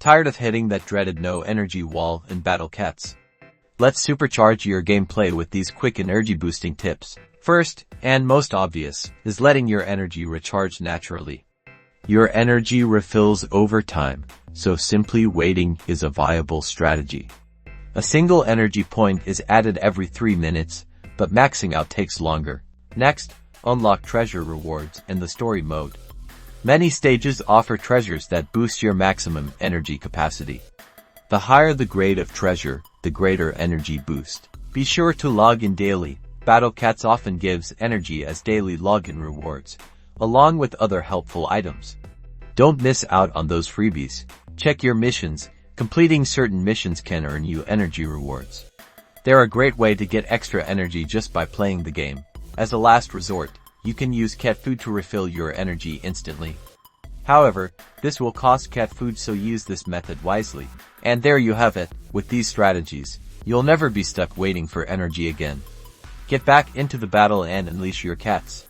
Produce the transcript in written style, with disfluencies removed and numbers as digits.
Tired of hitting that dreaded no energy wall in battle cats? Let's supercharge your gameplay with these quick energy boosting tips. First, and most obvious, is letting your energy recharge naturally. Your energy refills over time, so simply waiting is a viable strategy. A single energy point is added every 3 minutes, but maxing out takes longer. Next, unlock treasure rewards in the story mode. Many stages offer treasures that boost your maximum energy capacity. The higher the grade of treasure, the greater energy boost. Be sure to log in daily. Battle Cats often gives energy as daily login rewards, along with other helpful items. Don't miss out on those freebies. Check your missions. Completing certain missions can earn you energy rewards. They're a great way to get extra energy just by playing the game. As a last resort, you can use cat food to refill your energy instantly. However, this will cost cat food, so use this method wisely. And there you have it. With these strategies, you'll never be stuck waiting for energy again. Get back into the battle and unleash your cats.